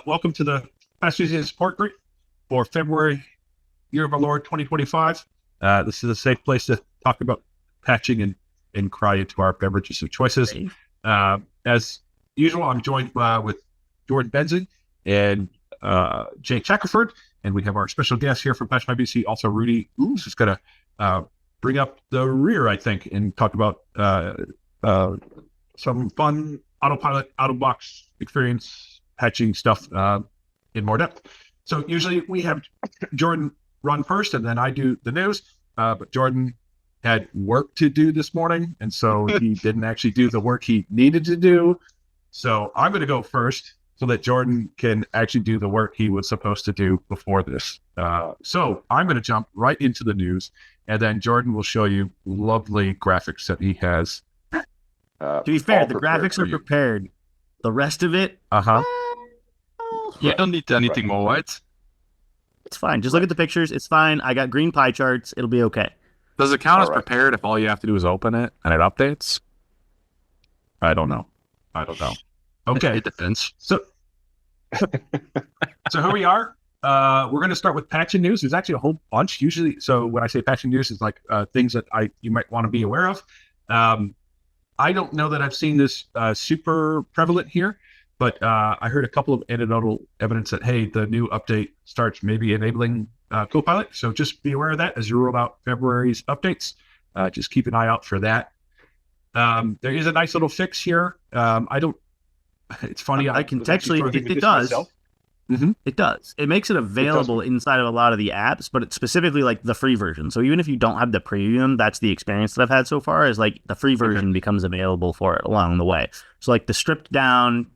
Welcome to the Patch Tuesday Support Group for February, year of our Lord 2025. This is a safe place to talk about patching and cry into our beverages of choices. As usual, I'm joined with Jordan Benzing and Jake Shackelford, and we have our special guest here from Patch My BC, also Rudy Ooze, who's going to bring up the rear, I think, and talk about some fun autopilot, out-of-box experience patching stuff in more depth. So usually we have Jordan run first, and then I do the news. But Jordan had work to do this morning, and so he didn't actually do the work he needed to do. So I'm going to go first so that Jordan can actually do the work he was supposed to do before this. So I'm going to jump right into the news, and then Jordan will show you lovely graphics that he has. To be fair, the graphics are prepared. The rest of it, You don't need anything more, right? it's fine. Just look at the pictures. It's fine. I got green pie charts. It'll be okay. Does it count as prepared if all you have to do is open it and it updates? I don't know. Okay. It depends. So here we are. We're going to start with patching news. There's actually a whole bunch. Usually, so when I say patching news, it's like things that you might want to be aware of. I don't know that I've seen this super prevalent here, but I heard a couple of anecdotal evidence that, hey, the new update starts maybe enabling Copilot. So just be aware of that as you roll out February's updates. Just keep an eye out for that. There is a nice little fix here. It's funny. I contextually, it does. Mm-hmm. It does. It makes it available inside of a lot of the apps, but it's specifically like the free version. So even if you don't have the premium, that's the experience that I've had so far, is like the free version becomes available for it along the way. So like the stripped down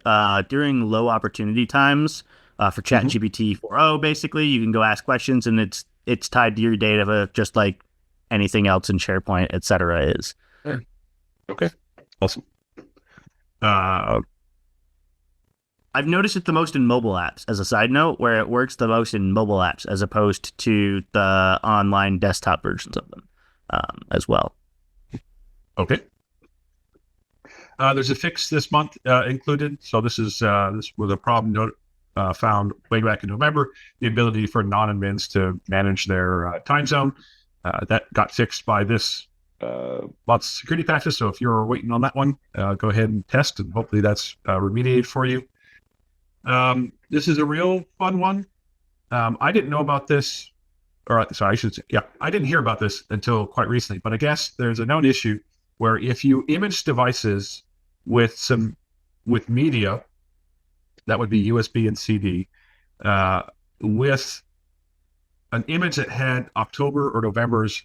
during low opportunity times for ChatGPT 4.0, basically, you can go ask questions and it's tied to your data just like anything else in SharePoint, etc. is. Okay. Awesome. I've noticed it the most in mobile apps, as a side note, where it works the most in mobile apps as opposed to the online desktop versions of them as well. Okay. There's a fix this month included. So this was a problem found way back in November. The ability for non-admins to manage their time zone. That got fixed by this month's security patches. So if you're waiting on that one, go ahead and test, and hopefully that's remediated for you. This is a real fun one. I didn't know about this, or sorry, I should say, I didn't hear about this until quite recently, but I guess there's a known issue where if you image devices with media, that would be USB and CD, with an image that had October or November's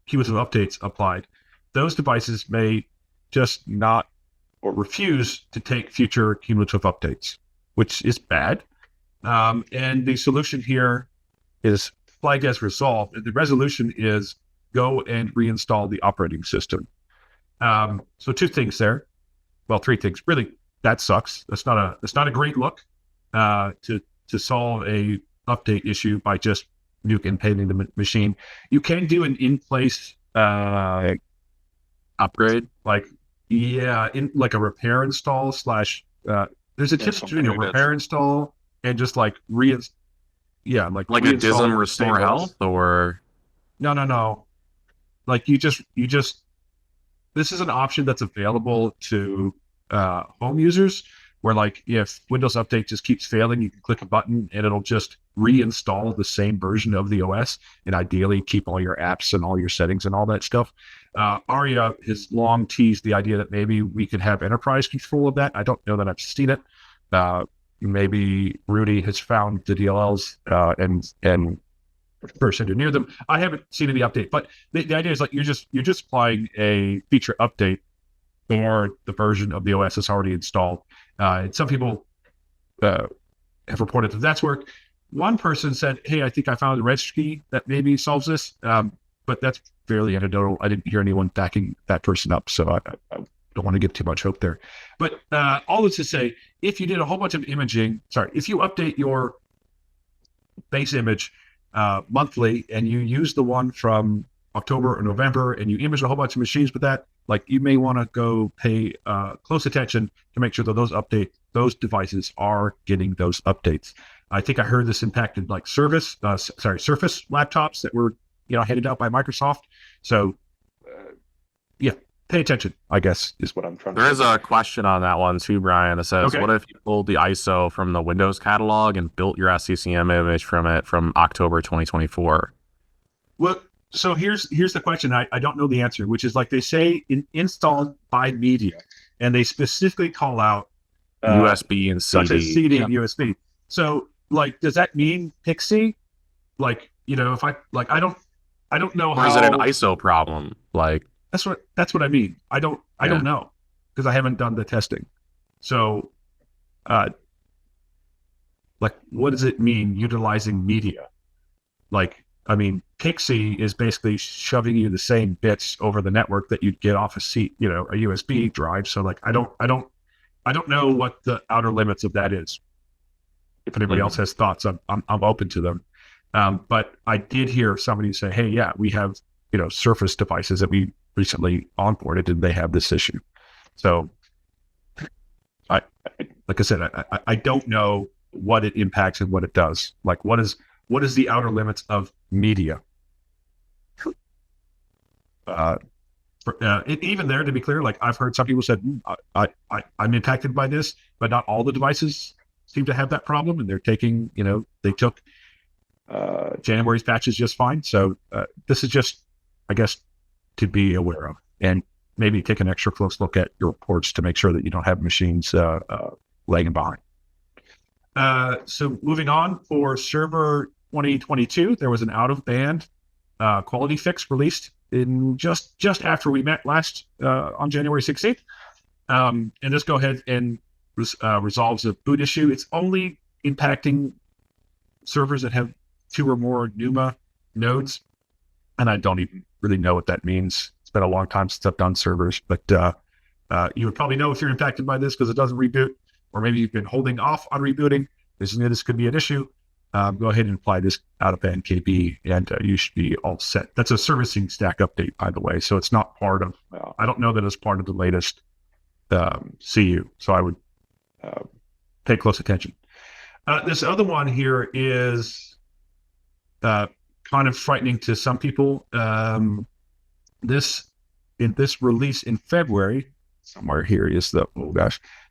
cumulative updates applied, those devices may just not or refuse to take future cumulative updates, which is bad. And the solution here is flagged as resolved. And the resolution is go and reinstall the operating system. So two things there. Well, three things. Really, that sucks. That's not a great look to solve a update issue by just nuke and painting the machine. You can do an in-place Upgrade? In like a repair install / there's a difference between a repair install and just like like a DISM restore health, or no. Like you just this is an option that's available to home users where, like, if Windows Update just keeps failing, you can click a button and it'll just reinstall the same version of the OS, and ideally keep all your apps and all your settings and all that stuff. Aria has long teased the idea that maybe we could have enterprise control of that. I don't know that I've seen it. Maybe Rudy has found the DLLs and first engineered them. I haven't seen any update, but the idea is like you're just applying a feature update for the version of the OS that's already installed. And some people have reported that's worked. One person said, "Hey, I think I found a registry that maybe solves this," but that's fairly anecdotal. I didn't hear anyone backing that person up, so I don't want to give too much hope there. But all this to say, if you did a whole bunch of imaging, if you update your base image monthly and you use the one from October or November and you image a whole bunch of machines with that, like you may want to go pay close attention to make sure that those devices are getting those updates. I think I heard this impacted like Surface laptops that were handed out by Microsoft. So yeah, pay attention, I guess, is what I'm trying to There say. is a question on that one too, Brian. It says, Okay. what if you pulled the ISO from the Windows catalog and built your SCCM image from it from October 2024? Well, so here's the question. I don't know the answer, which is like they say installed by media, and they specifically call out USB and such as CD. CD and USB. So like, does that mean Pixie? Like, if I don't know Or how. is it an ISO problem? Like, That's what I mean. I don't know because I haven't done the testing. So, like, what does it mean utilizing media? Like, I mean, Pixie is basically shoving you the same bits over the network that you'd get off a USB drive. So, like, I don't know what the outer limits of that is. If anybody else has thoughts, I'm open to them. But I did hear somebody say, "Hey, yeah, we have Surface devices that we recently onboarded, and they have this issue." So, like I said, I don't know what it impacts and what it does. Like, what is the outer limits of media? Even there, to be clear, like I've heard some people said, I'm impacted by this, but not all the devices seem to have that problem, and they're taking, they took January's patches just fine. So this is just, I guess, to be aware of, and maybe take an extra close look at your reports to make sure that you don't have machines lagging behind. So moving on, for Server 2022, there was an out-of-band quality fix released in just after we met last on January 16th. And this go ahead and resolves a boot issue. It's only impacting servers that have 2 or more NUMA nodes, and I don't even really know what that means. It's been a long time since I've done servers, but you would probably know if you're impacted by this because it doesn't reboot, or maybe you've been holding off on rebooting. This could be an issue. Go ahead and apply this out-of-band KB, and you should be all set. That's a servicing stack update, by the way, so it's not part of. I don't know that it's part of the latest CU, so I would pay close attention. This other one here is kind of frightening to some people. This release in February, somewhere here is the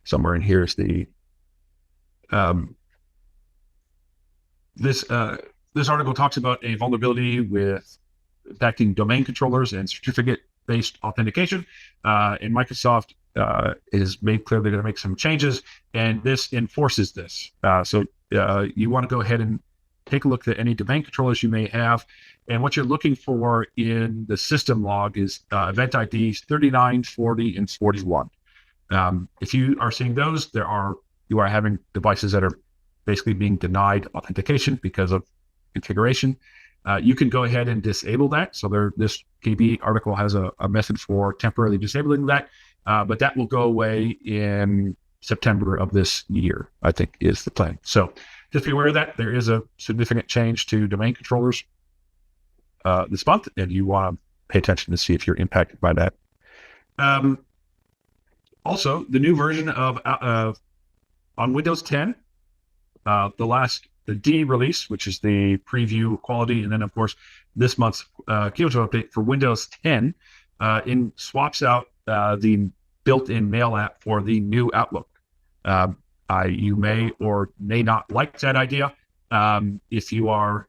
somewhere in here is the this article talks about a vulnerability with impacting domain controllers and certificate-based authentication. And Microsoft is made clear they're going to make some changes, and this enforces this. So you want to go ahead and take a look at any domain controllers you may have. And what you're looking for in the system log is event IDs 39, 40, and 41. If you are seeing those, you are having devices that are basically being denied authentication because of configuration. You can go ahead and disable that. So this KB article has a method for temporarily disabling that, but that will go away in September of this year, I think is the plan. So just be aware of that. There is a significant change to domain controllers this month, and you want to pay attention to see if you're impacted by that. Also, the new version of on Windows 10, the D release, which is the preview quality, and then of course this month's cumulative update for Windows 10, swaps out the built-in mail app for the new Outlook. You may or may not like that idea. If you are,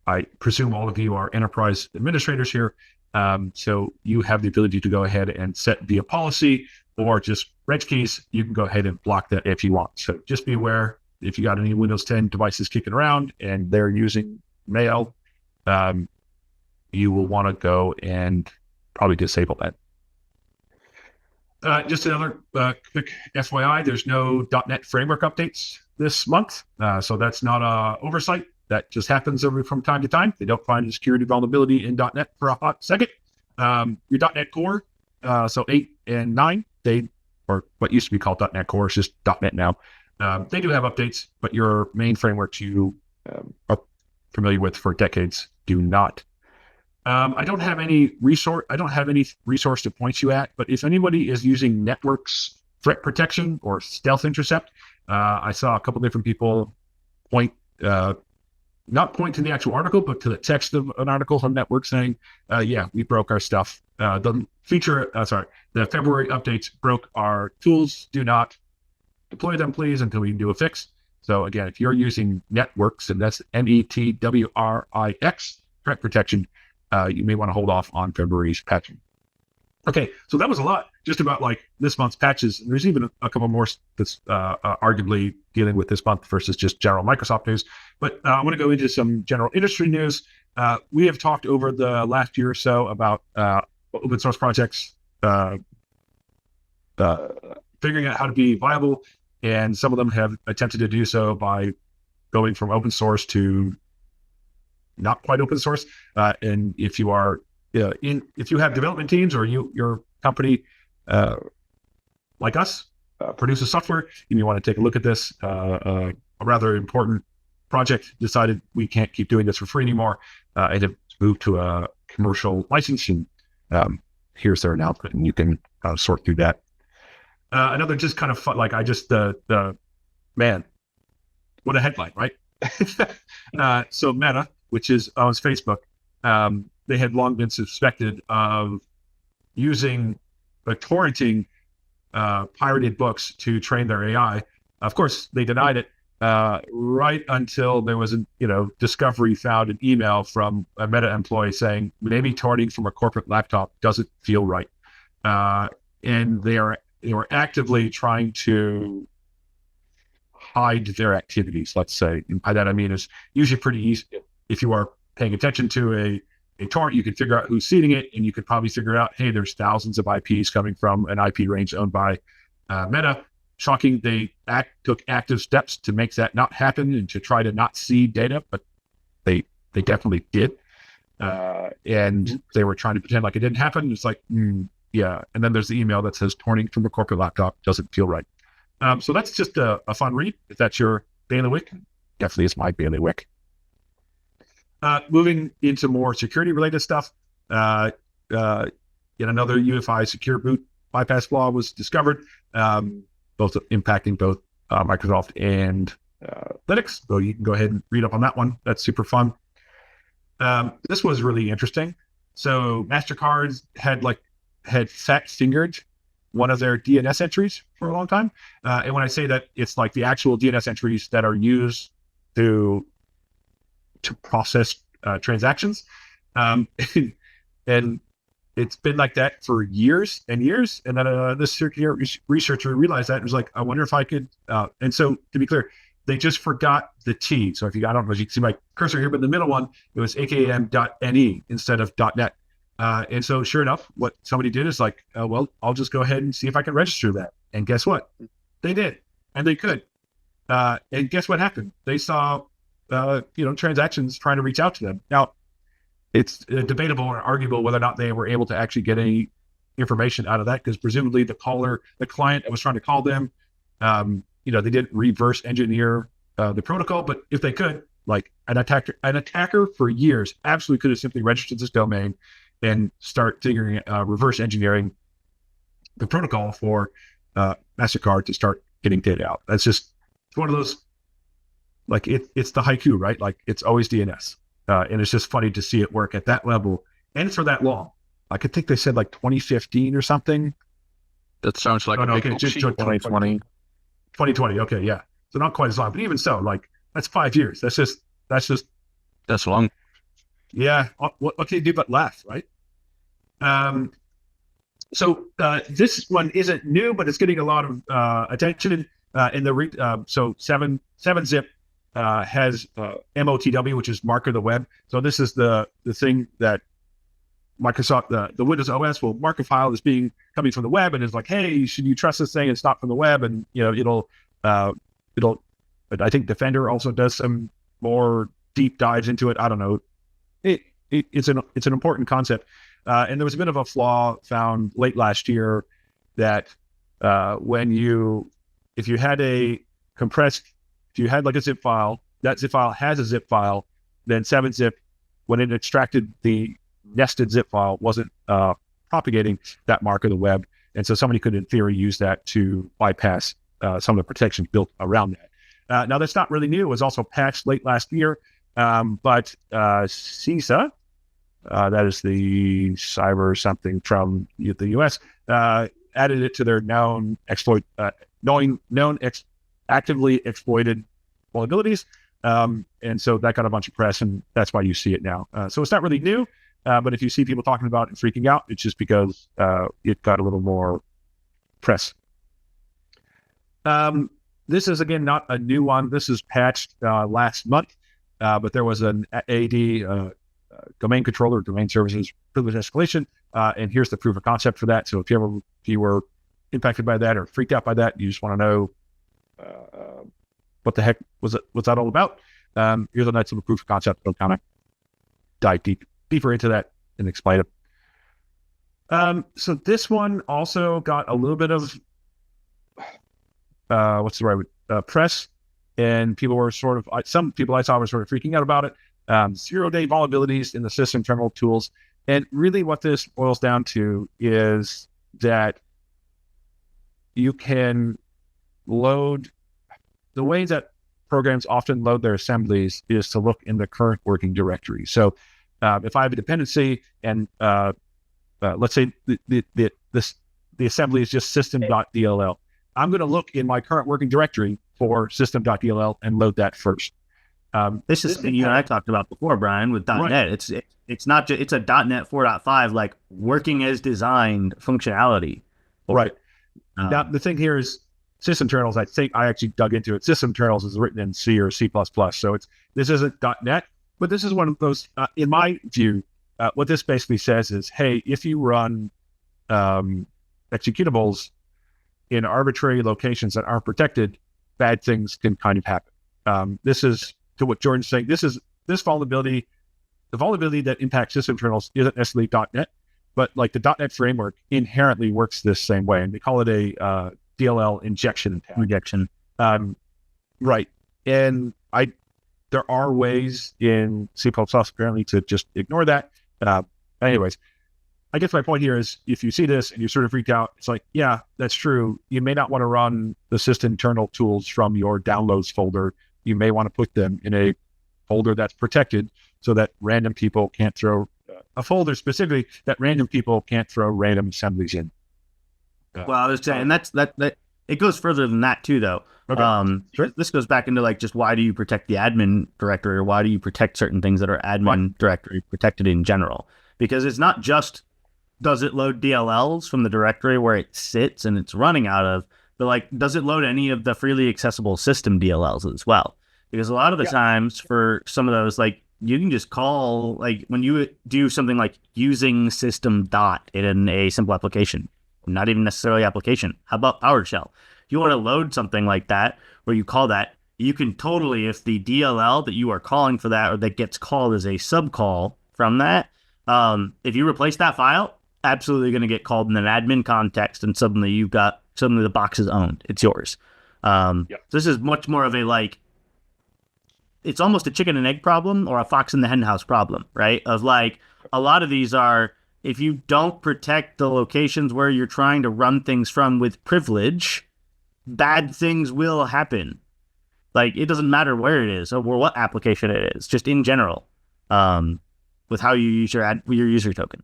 I presume all of you are enterprise administrators here, so you have the ability to go ahead and set via policy or just reg keys. You can go ahead and block that if you want. So just be aware, if you got any Windows 10 devices kicking around and they're using mail, you will want to go and probably disable that. Just another quick FYI, there's no .NET framework updates this month, so that's not an oversight. That just happens from time to time. They don't find a security vulnerability in .NET for a hot second. Your .NET Core, so 8 and 9, or what used to be called .NET Core, is just .NET now. They do have updates, but your main frameworks you are familiar with for decades do not. I don't have any resource. I don't have any resource to point you at. But if anybody is using Networks threat protection or stealth intercept, I saw a couple different people point, not point to the actual article, but to the text of an article from Network saying, "Yeah, we broke our stuff." The February updates broke our tools. Do not deploy them, please, until we can do a fix. So again, if you're using Networks, and that's NETWRIX threat protection, you may want to hold off on February's patching. Okay, so that was a lot just about like this month's patches. There's even a couple more that's arguably dealing with this month versus just general Microsoft news. But I want to go into some general industry news. We have talked over the last year or so about open source projects figuring out how to be viable, and some of them have attempted to do so by going from open source to not quite open source. And if you are if you have development teams, or your company like us produces software, you may want to take a look at this. A rather important project decided we can't keep doing this for free anymore, and have moved to a commercial license. And here's their announcement, and you can sort through that. Another just kind of fun, like I just the man, what a headline, right? So Meta, which owns Facebook, they had long been suspected of using torrenting pirated books to train their AI. Of course, they denied it right until there was a discovery found an email from a Meta employee saying maybe torrenting from a corporate laptop doesn't feel right, and they were actively trying to hide their activities. Let's say, and by that I mean it's usually pretty easy if you are paying attention to a torrent. You can figure out who's seeding it, and you could probably figure out, hey, there's thousands of IPs coming from an IP range owned by Meta. Shocking, they took active steps to make that not happen and to try to not seed data, but they definitely did. And they were trying to pretend like it didn't happen. It's like, yeah. And then there's the email that says torrenting from a corporate laptop doesn't feel right. So that's just a fun read. If that's your bailiwick, definitely is my bailiwick. Moving into more security-related stuff, yet another UEFI secure boot bypass flaw was discovered, both impacting both Microsoft and Linux. So you can go ahead and read up on that one. That's super fun. This was really interesting. So MasterCard had fat-fingered one of their DNS entries for a long time. And when I say that, it's like the actual DNS entries that are used to process transactions. And it's been like that for years and years. And then this researcher realized that and was like, I wonder if I could. And so to be clear, they just forgot the T. So I don't know if you can see my cursor here, but the middle one, it was akam.ne instead of .net. And so sure enough, what somebody did is like, well, I'll just go ahead and see if I can register that. And guess what? They did. And they could. And guess what happened? They saw transactions trying to reach out to them. Now, it's debatable or arguable whether or not they were able to actually get any information out of that, because presumably the client that was trying to call them, they didn't reverse engineer the protocol. But if they could, like an attacker for years absolutely could have simply registered this domain and start reverse engineering the protocol for MasterCard to start getting data out. It's one of those. Like it's the haiku, right? Like it's always DNS. And it's just funny to see it work at that level and for that long. Like I think they said like 2015 or something. That sounds like 2020. 2020. Okay. Yeah. So not quite as long, but even so, like that's 5 years. That's long. Yeah. What can you do but laugh, right? So this one isn't new, but it's getting a lot of attention in the so 7-zip has MOTW, which is mark of the web. So this is the thing that Microsoft, the Windows OS will mark a file as coming from the web, and it's like, hey, should you trust this thing? It's not from the web, and it'll. But I think Defender also does some more deep dives into it. I don't know. It's an important concept, and there was a bit of a flaw found late last year that if you had like a zip file, that zip file has a zip file, then 7-zip, when it extracted the nested zip file wasn't propagating that mark of the web. And so somebody could, in theory, use that to bypass some of the protections built around that. Now, that's not really new. It was also patched late last year. But CISA, that is the cyber something from the US, added it to their actively exploited vulnerabilities. And so that got a bunch of press, and that's why you see it now. So it's not really new, but if you see people talking about it and freaking out, it's just because it got a little more press. This is, again, not a new one. This is patched last month, but there was an AD, domain controller, domain services privilege escalation, and here's the proof of concept for that. So if you were impacted by that or freaked out by that, you just want to know what the heck what's that all about? Here's a nice little proof of concept. I'll kind of dive deeper into that and explain it. So this one also got a little bit of press, and people were some people I saw were sort of freaking out about it. 0-day vulnerabilities in the system terminal tools. And really what this boils down to is that you can load, the way that programs often load their assemblies is to look in the current working directory. So if I have a dependency and let's say the assembly is just system.dll, I'm going to look in my current working directory for system.dll and load that first. This is something you and I talked about before, Brian, with .NET. Right. It's not just, it's a .NET 4.5 like working as designed functionality. Right. Now the thing here is sysinternals. I think I actually dug into it. Sysinternals is written in C or C++. So this isn't .NET, but this is one of those. In my view, what this basically says is, hey, if you run executables in arbitrary locations that aren't protected, bad things can kind of happen. This is, to what Jordan's saying, this vulnerability, the vulnerability that impacts sysinternals isn't necessarily .NET, but like the .NET framework inherently works this same way, and we call it a DLL injection attack. Right. And there are ways in C++ apparently to just ignore that. Anyways, I guess my point here is, if you see this and you're sort of freaked out, it's like, yeah, that's true. You may not want to run the systinternal tools from your downloads folder. You may want to put them in a folder that's protected so that random people can't throw a folder specifically that random people can't throw random assemblies in. Well, I was saying that it goes further than that too, though. Okay. Sure. This goes back into like just why do you protect the admin directory, or why do you protect certain things that are admin directory protected in general? Because it's not just does it load DLLs from the directory where it sits and it's running out of, but like does it load any of the freely accessible system DLLs as well? Because a lot of the times for some of those, like you can just call, like when you do something like using system dot in a simple application, not even necessarily application. How about PowerShell? If you want to load something like that, where you call that, you can totally, if the DLL that you are calling for that, or that gets called as a subcall from that, if you replace that file, absolutely going to get called in an admin context, and suddenly the box is owned. It's yours. This is much more of a like, it's almost a chicken and egg problem or a fox in the hen house problem, right? Of like, a lot of these are, if you don't protect the locations where you're trying to run things from with privilege, bad things will happen. Like, it doesn't matter where it is or what application it is, just in general, with how you use your user token.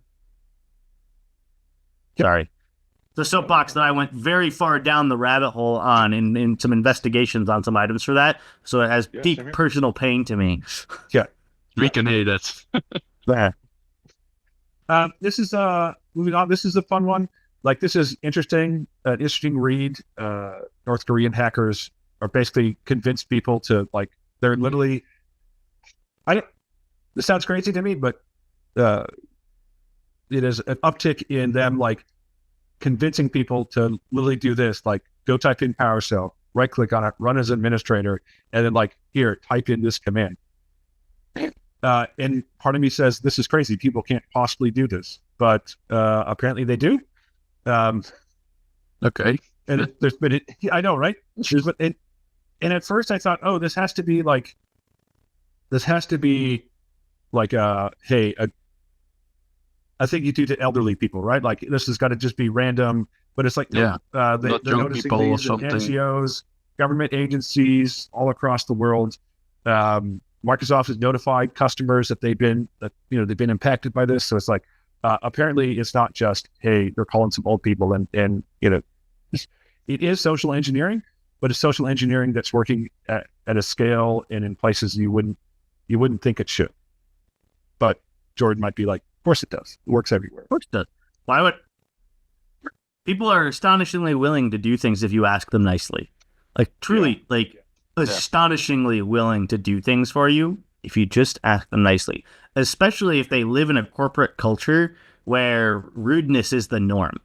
Yep. Sorry. The soapbox that I went very far down the rabbit hole on in some investigations on some items for that. So it has deep personal pain to me. Yeah. Speaking of that's this is moving on. This is a fun one. Like, this is interesting. An interesting read. North Korean hackers are basically convinced people to, like, they're literally. This sounds crazy to me, but it is an uptick in them like convincing people to literally do this. Like, go type in PowerShell, right click on it, run as administrator, and then like, here, type in this command. And part of me says, this is crazy. People can't possibly do this, but apparently they do. Okay. And there's been, I know, right? And at first I thought, oh, this has to be like, hey, I think you do to elderly people, right? Like this has got to just be random, but it's like, Yeah. they're Not drunk noticing people or these in something. NGOs, government agencies all across the world. Microsoft has notified customers that they've been impacted by this. So it's like, apparently it's not just, hey, they're calling some old people and it is social engineering, but it's social engineering that's working at a scale and in places you wouldn't think it should. But Jordan might be like, of course it does. It works everywhere. Of course it does. Why would people are astonishingly willing to do things if you ask them nicely? Like truly, astonishingly willing to do things for you if you just ask them nicely. Especially if they live in a corporate culture where rudeness is the norm,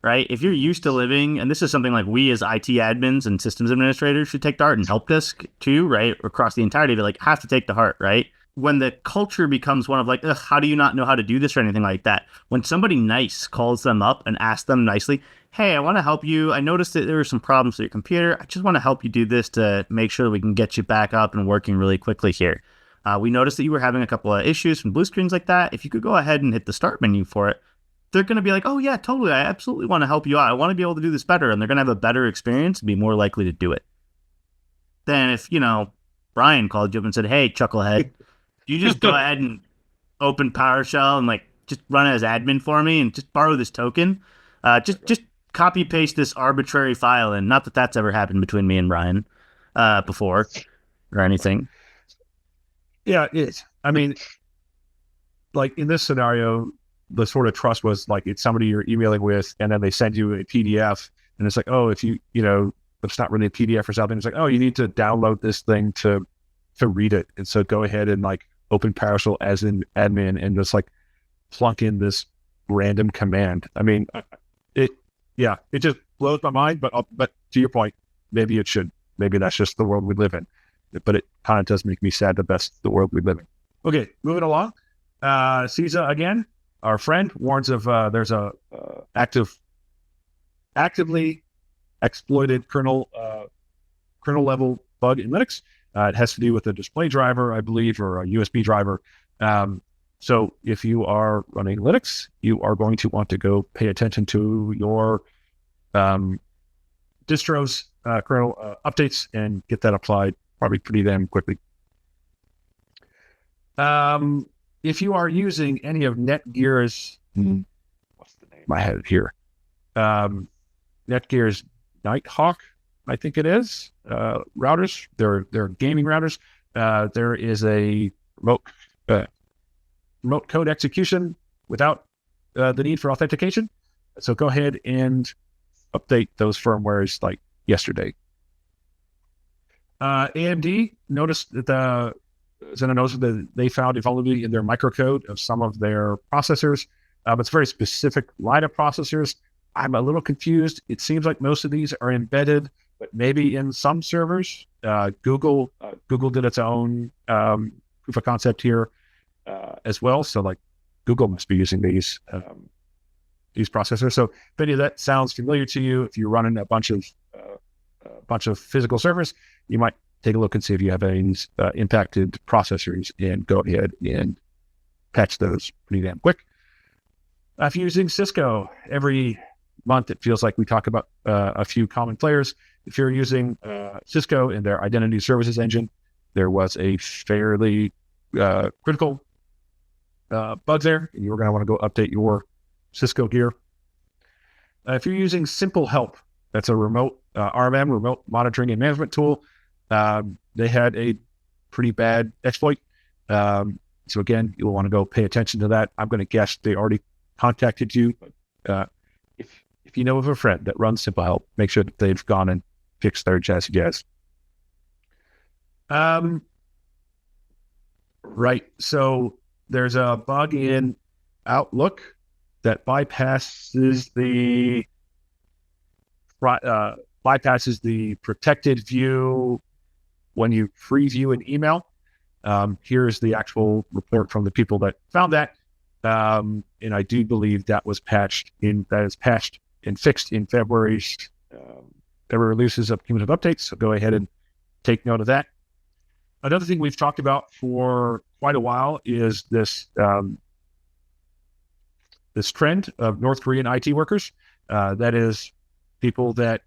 right? If you're used to living, and this is something like we as IT admins and systems administrators should take to heart, and help desk too, right? Across the entirety, they have to take to heart, right? When the culture becomes one of like, how do you not know how to do this or anything like that? When somebody nice calls them up and asks them nicely, hey, I want to help you. I noticed that there were some problems with your computer. I just want to help you do this to make sure we can get you back up and working really quickly here. We noticed that you were having a couple of issues from blue screens like that. If you could go ahead and hit the start menu for it, they're going to be like, oh yeah, totally. I absolutely want to help you out. I want to be able to do this better. And they're going to have a better experience and be more likely to do it. Then if, Brian called you up and said, hey, chucklehead, you just go ahead and open PowerShell and just run it as admin for me and just borrow this token. Just copy paste this arbitrary file in. Not that that's ever happened between me and Brian before or anything. Yeah, it's. I mean, like in this scenario, the sort of trust was like it's somebody you're emailing with, and then they send you a PDF, and it's like, oh, if it's not really a PDF or something. It's like, oh, you need to download this thing to read it, and so go ahead and open PowerShell as an admin and just plunk in this random command. I mean, it just blows my mind. But to your point, maybe it should. Maybe that's just the world we live in. But it kind of does make me sad that that's the world we live in. Okay, moving along. CISA again, our friend, warns of there's a actively exploited kernel level bug in Linux. It has to do with a display driver, I believe, or a USB driver. So if you are running Linux, you are going to want to go pay attention to your distro's kernel updates and get that applied probably pretty damn quickly. If you are using any of Netgear's, what's the name I had it here? Netgear's Nighthawk, I think it is, routers. They're gaming routers. There is a remote code execution without the need for authentication. So go ahead and update those firmwares yesterday. AMD noticed that they found a vulnerability in their microcode of some of their processors. It's a very specific line of processors. I'm a little confused. It seems like most of these are embedded, but maybe in some servers. Google did its own proof of concept here as well. So Google must be using these processors. So if any of that sounds familiar to you, if you're running a bunch of physical servers, you might take a look and see if you have any impacted processors and go ahead and patch those pretty damn quick. If you're using Cisco, every month it feels like we talk about a few common players. If you're using Cisco and their identity services engine, there was a fairly critical bug there, and you're going to want to go update your Cisco gear. If you're using Simple Help, that's a remote RMM, remote monitoring and management tool. They had a pretty bad exploit. So again, you'll want to go pay attention to that. I'm going to guess they already contacted you. But if you know of a friend that runs Simple Help, make sure that they've gone and fixed their jazz. Right. So there's a bug in Outlook that bypasses the protected view when you preview an email. Here's the actual report from the people that found that. And I do believe that is patched and fixed in February's releases of cumulative updates. So go ahead and take note of that. Another thing we've talked about for quite a while is this this trend of North Korean IT workers. That is people that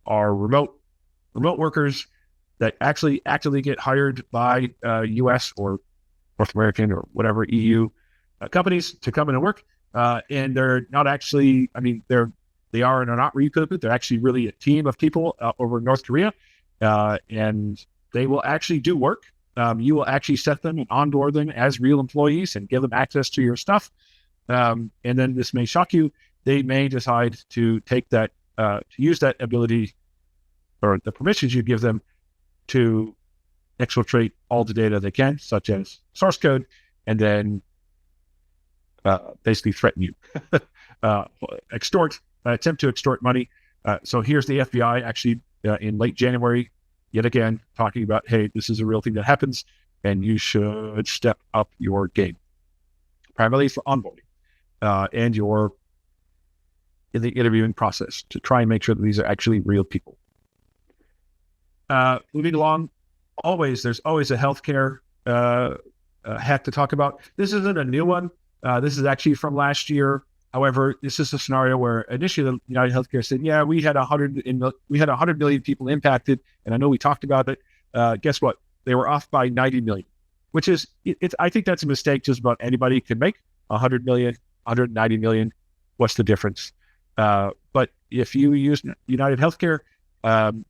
are remote workers that actually actively get hired by U.S. or North American or whatever EU companies to come in and work. And they're not actually, I mean, they are and are not recruited. They're actually really a team of people over in North Korea. And they will actually do work. You will actually set them and onboard them as real employees and give them access to your stuff. And then this may shock you. They may decide to take that, to use that ability or the permissions you give them to exfiltrate all the data they can, such as source code, and then basically threaten you, attempt to extort money. So here's the FBI actually in late January, yet again, talking about, hey, this is a real thing that happens, and you should step up your game, primarily for onboarding and your in the interviewing process to try and make sure that these are actually real people. Moving along, there's always a healthcare hack to talk about. This isn't a new one. This is actually from last year. However, this is a scenario where initially the United Healthcare said, "Yeah, we had 100 million people impacted, and I know we talked about it. Guess what? They were off by 90 million, which is I think that's a mistake just about anybody could make. 100 million, 190 million. What's the difference? But if you use United Healthcare,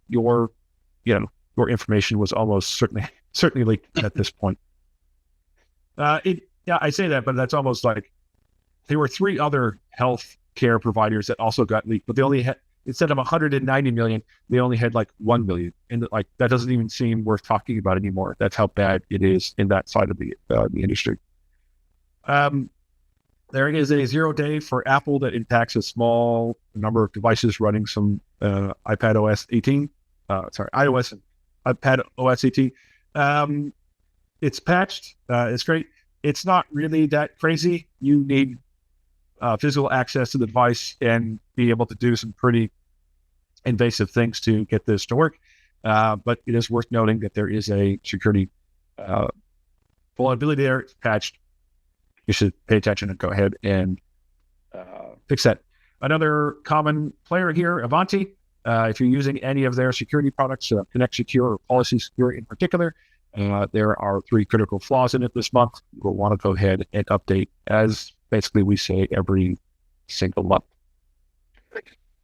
your information was almost certainly leaked at this point. I say that, but that's almost like there were 3 other health care providers that also got leaked, but they only had, instead of 190 million, they only had like 1 million. And like, that doesn't even seem worth talking about anymore. That's how bad it is in that side of the industry. There is a 0-day for Apple that impacts a small number of devices running some iPad OS 18. iOS and iPad OS 18. It's patched. It's great. It's not really that crazy. You need physical access to the device and be able to do some pretty invasive things to get this to work. But it is worth noting that there is a security vulnerability there. It's patched. You should pay attention and go ahead and fix that. Another common player here, Avanti. If you're using any of their security products, Connect Secure or Policy Secure in particular, there are 3 critical flaws in it this month. You'll want to go ahead and update, as basically we say, every single month.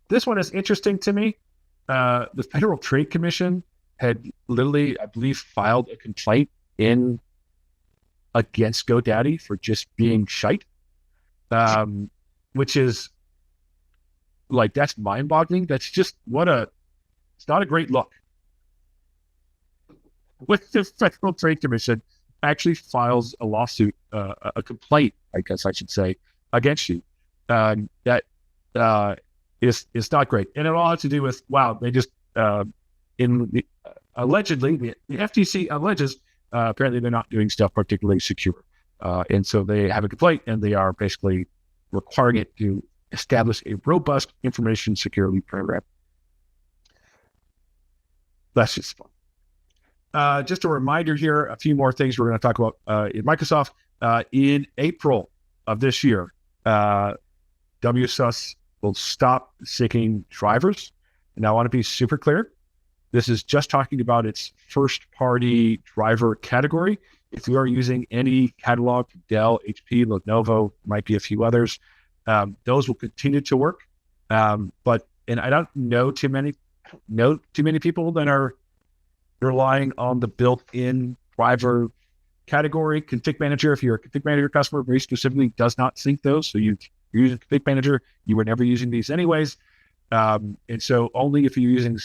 This one is interesting to me. The Federal Trade Commission had literally, I believe, filed a complaint against GoDaddy for just being shite, which is like, that's mind-boggling. That's just it's not a great look. With the Federal Trade Commission actually files a lawsuit, a complaint, I guess I should say, against you. That is not great. And it all has to do with, they just, allegedly, the FTC alleges, apparently they're not doing stuff particularly secure. And so they have a complaint, and they are basically requiring it to establish a robust information security program. That's just fun. Just a reminder here, a few more things we're going to talk about in Microsoft. In April of this year, WSUS will stop seeking drivers. And I want to be super clear. This is just talking about its first-party driver category. If you are using any catalog, Dell, HP, Lenovo, might be a few others, those will continue to work. And I don't know too many people that are relying on the built-in driver category. Config Manager, if you're a Config Manager customer, very specifically does not sync those. So you're using Config Manager, you were never using these anyways. And so only if you're using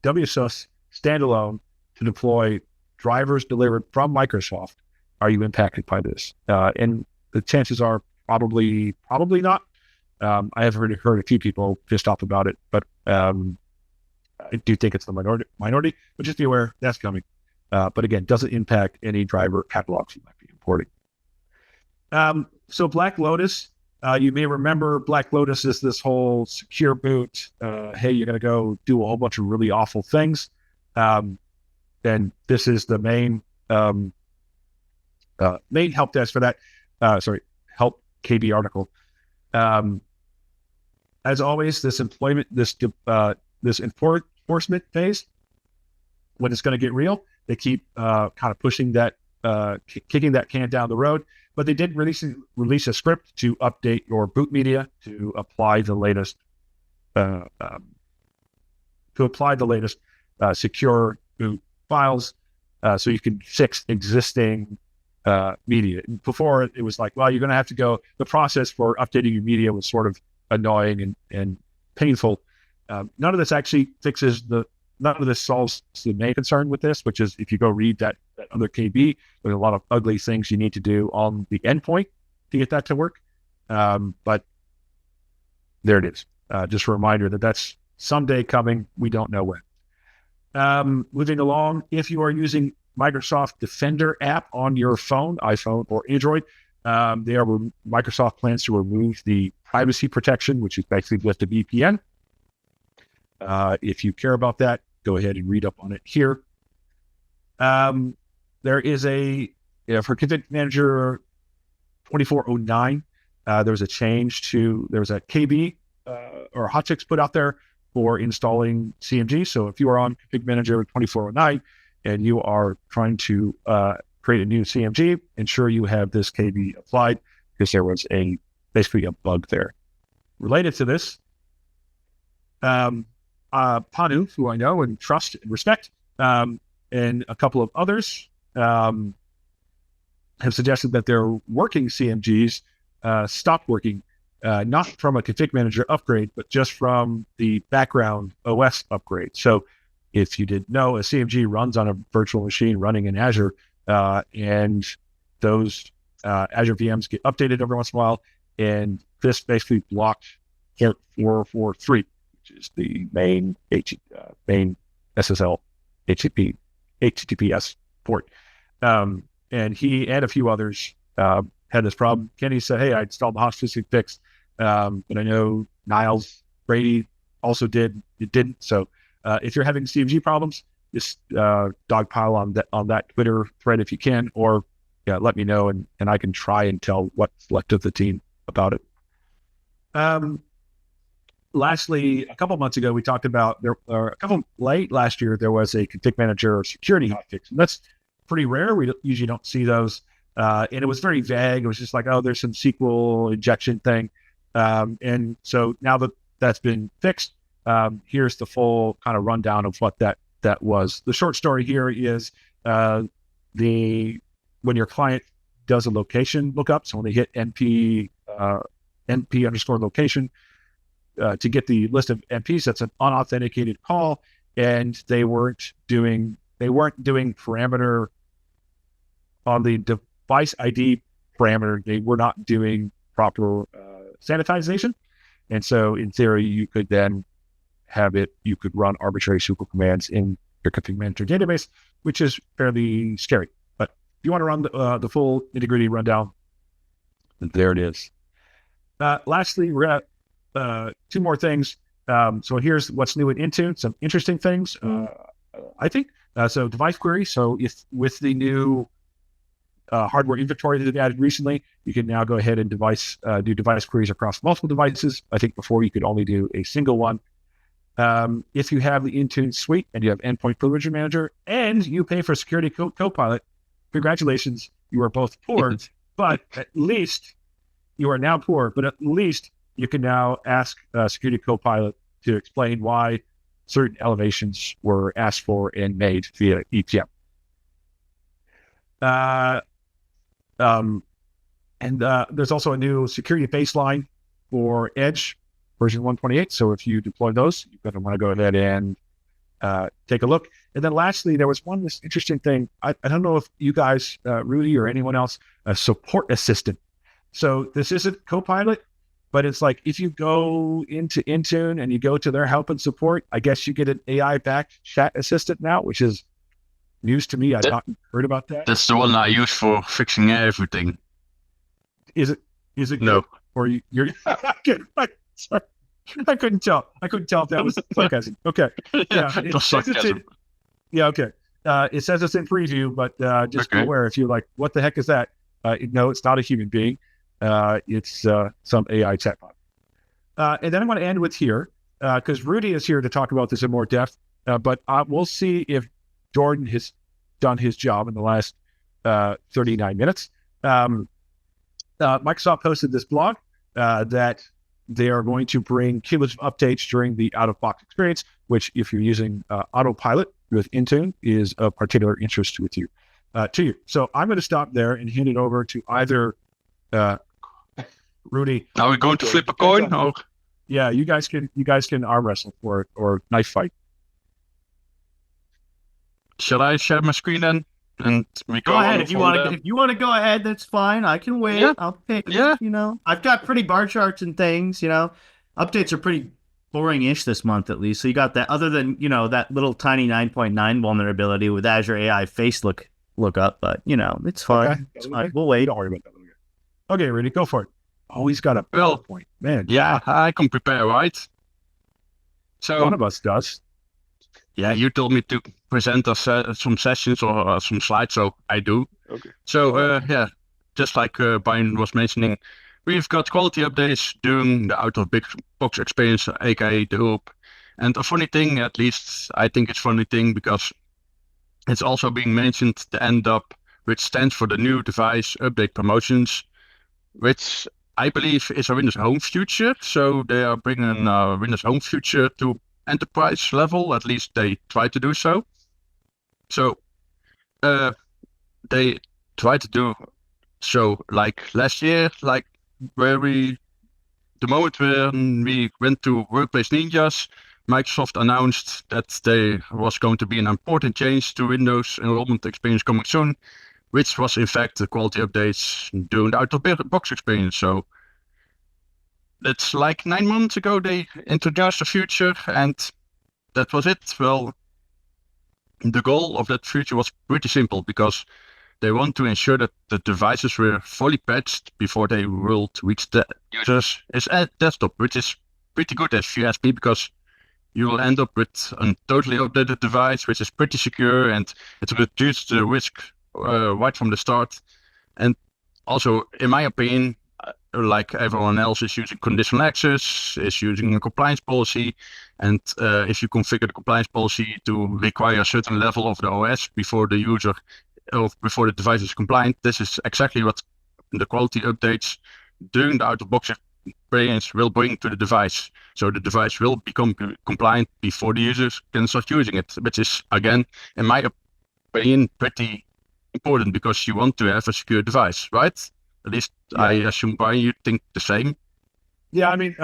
WSUS standalone to deploy drivers delivered from Microsoft are you impacted by this. And the chances are probably not. I have heard a few people pissed off about it, but I do think it's the minority, but just be aware that's coming. But again, doesn't impact any driver catalogs you might be importing. So Black Lotus, you may remember Black Lotus is this whole secure boot. Hey, you're going to go do a whole bunch of really awful things. And this is the main help desk for that. Help KB article. As always, this enforcement phase, when it's going to get real, they keep kind of pushing that, kicking that can down the road. But they did release a script to update your boot media to apply the latest secure boot files, so you can fix existing media. Before it was like, well, you're going to have to go. The process for updating your media was sort of annoying and painful. None of this actually none of this solves the main concern with this, which is if you go read that other KB, there's a lot of ugly things you need to do on the endpoint to get that to work. But there it is. Just a reminder that that's someday coming. We don't know when. Moving along, if you are using Microsoft Defender app on your phone, iPhone or Android, Microsoft plans to remove the privacy protection, which is basically just a VPN. If you care about that, go ahead and read up on it here. There is for Config Manager 2409, there was a change there was a KB or hotfix put out there for installing CMG. So if you are on Config Manager 2409 and you are trying to create a new CMG, ensure you have this KB applied, because there was basically a bug there. Related to this, Panu, who I know and trust and respect, and a couple of others have suggested that their working CMGs stopped working, not from a config manager upgrade, but just from the background OS upgrade. So if you didn't know, a CMG runs on a virtual machine running in Azure, and those Azure VMs get updated every once in a while, and this basically blocked port 443, which is the main SSL HTTPS port. And he and a few others had this problem. Kenny said, hey, I installed the hotfix fix, but I know Niles Brady also did. It didn't. So if you're having CMG problems, just dogpile on that Twitter thread if you can, or let me know, and I can try and tell what's left of the team about it. Lastly, a couple months ago, we talked about late last year, there was a config manager security hotfix. And that's pretty rare. We usually don't see those. And it was very vague. It was just like, oh, there's some SQL injection thing. And so now that that's been fixed, here's the full kind of rundown of what that was. The short story here is when your client does a location lookup, so when they hit np underscore location, to get the list of MPs, that's an unauthenticated call, and they weren't doing parameter on the device ID parameter. They were not doing proper sanitization, and so in theory, you could then you could run arbitrary SQL commands in your config manager database, which is fairly scary. But if you want to run the full nitty-gritty rundown, there it is. Lastly, we're at two more things. So here's what's new in Intune, some interesting things, I think. So device query. So if with the new hardware inventory that they've added recently, you can now go ahead and do device queries across multiple devices. I think before you could only do a single one. If you have the Intune suite and you have Endpoint Privilege Manager and you pay for Security Copilot, congratulations, you are both poor, but at least you are now poor, but at least you can now ask Security Copilot to explain why certain elevations were asked for and made via EPM. There's also a new security baseline for Edge version 128. So if you deploy those, you're going to want to go ahead and take a look. And then lastly, there was this interesting thing. I don't know if you guys, Rudy or anyone else, a support assistant. So this isn't Copilot, but it's like if you go into Intune and you go to their help and support, I guess you get an AI-backed chat assistant now, which is news to me. I've not heard about that. That's the one I use for fixing everything. Is it No. good? Or you're sorry. I couldn't tell. If that was sarcasm. Okay. Yeah. It was sarcasm. Okay. It says it's in preview, but just be aware if you're like, what the heck is that? No, it's not a human being. It's some AI chatbot. And then I'm going to end with here because Rudy is here to talk about this in more depth. But we'll see if Jordan has done his job in the last 39 minutes. Microsoft posted this blog that they are going to bring cumulative updates during the out-of-box experience, which, if you're using Autopilot with Intune, is of particular interest to you. So I'm going to stop there and hand it over to either Rudy. Are we going to flip a coin? Or Yeah, you guys can arm wrestle or knife fight. shall I share my screen then? And we Go ahead if you want to. If you want to go ahead, that's fine. I can wait. Yeah. I'll pick. Yeah. I've got pretty bar charts and things. Updates are pretty boring-ish this month at least. So you got that. Other than that little tiny 9.9 vulnerability with Azure AI face lookup, but it's fine. Okay. It's fine. We'll wait. Don't worry about that. Okay, Rudy, go for it. Oh, he's got a Well, PowerPoint. Man, Yeah, I can prepare, right? So one of us does. yeah, you told me to present us some sessions or some slides, so I do. Okay. So just like Brian was mentioning, we've got quality updates during the out-of-box experience, aka the OOP. And a funny thing, at least I think it's a funny thing, because it's also being mentioned, the NDUP, which stands for the New Device Update Promotions, which I believe is a Windows Home future. So they are bringing Windows Home future to enterprise level. At least they try to do so. So they try to do so like last year, like the moment when we went to Workplace Ninjas, Microsoft announced that there was going to be an important change to Windows enrollment experience coming soon, which was in fact the quality updates during the out-of-box experience. So that's like 9 months ago they introduced the future, and that was it. Well, the goal of that future was pretty simple, because they want to ensure that the devices were fully patched before they will reach the users' desktop, which is pretty good if you ask me, because you will end up with a totally updated device, which is pretty secure, and it reduces the risk right from the start. And also, in my opinion, like everyone else is using conditional access, is using a compliance policy, and if you configure the compliance policy to require a certain level of the OS before the user or before the device is compliant, this is exactly what the quality updates during the out-of-box experience will bring to the device. So the device will become compliant before the users can start using it, which is, again, in my opinion, pretty important, because you want to have a secure device, right? At least I assume, Brian, you think the same. Yeah, I mean,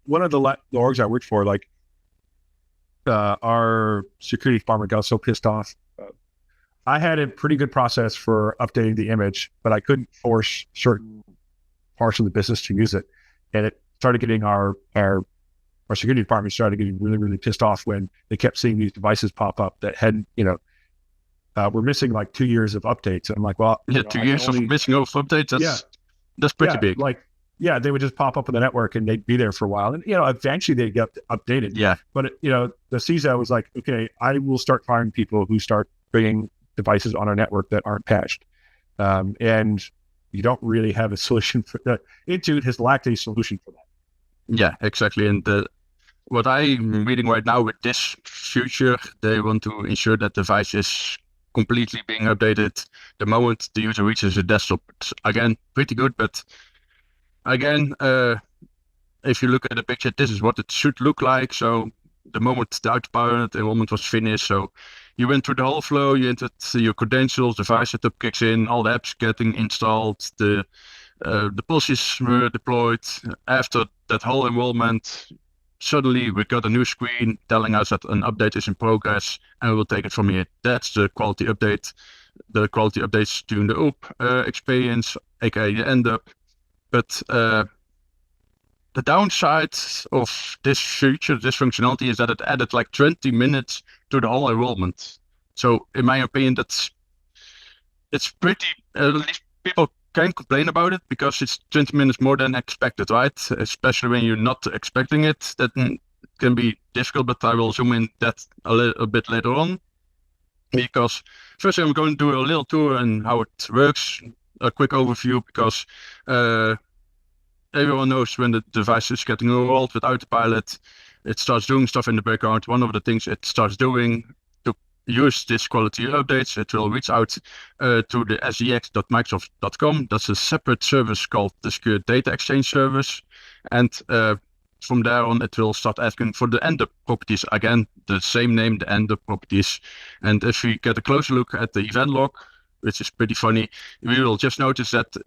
one of the orgs I worked for, like, our security department got so pissed off. I had a pretty good process for updating the image, but I couldn't force certain parts of the business to use it. And it started getting our security department started getting really, really pissed off when they kept seeing these devices pop up that hadn't, we're missing like 2 years of updates. And I'm like, well, Yeah, 2 years of missing of updates, that's pretty big. They would just pop up on the network and they'd be there for a while. And, eventually they'd get updated. Yeah. But, the CISO was like, okay, I will start firing people who start bringing devices on our network that aren't patched. And you don't really have a solution for that. Intune has lacked a solution for that. Yeah, exactly. And what I'm reading right now with this future, they want to ensure that the device is completely being updated the moment the user reaches the desktop. It's, again, pretty good, but again, if you look at the picture, this is what it should look like. So the moment the Autopilot enrollment was finished, so you went through the whole flow, you entered your credentials, device setup kicks in, all the apps getting installed, the policies were deployed. After that whole enrollment, suddenly we got a new screen telling us that an update is in progress, and we'll take it from here. That's the quality update. The quality updates during the OOP experience, aka the NDUP. But the downside of this feature, this functionality, is that it added like 20 minutes to the whole enrollment. So in my opinion, it's pretty, at least people can complain about it, because it's 20 minutes more than expected, right? Especially when you're not expecting it. That can be difficult, but I will zoom in that a little bit later on. Because first I'm going to do a little tour on how it works, a quick overview, because everyone knows when the device is getting old with autopilot, it starts doing stuff in the background. One of the things it starts doing to use this quality updates, it will reach out to the sdx.microsoft.com. That's a separate service called the Secure Data Exchange Service. And from there on, it will start asking for the ender properties. Again, the same name, the ender properties. And if we get a closer look at the event log, which is pretty funny, we will just notice that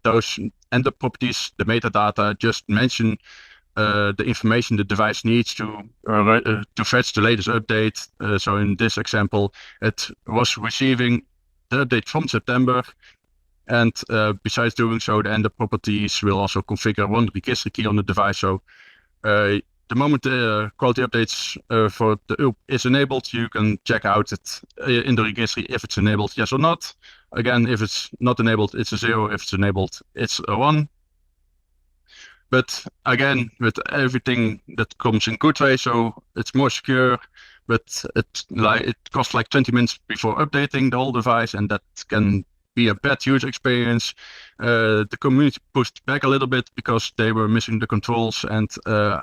those ender properties, the metadata, just mention the information the device needs to fetch the latest update. So in this example, it was receiving the update from September. And besides doing so, the ender properties will also configure one registry key on the device. So the moment the quality updates for the UP is enabled, you can check out it in the registry if it's enabled, yes or not. Again, if it's not enabled, it's a 0. If it's enabled, it's a 1. But again, with everything that comes in good way, so it's more secure, but it costs like 20 minutes before updating the whole device, and that can be a bad user experience. The community pushed back a little bit because they were missing the controls, and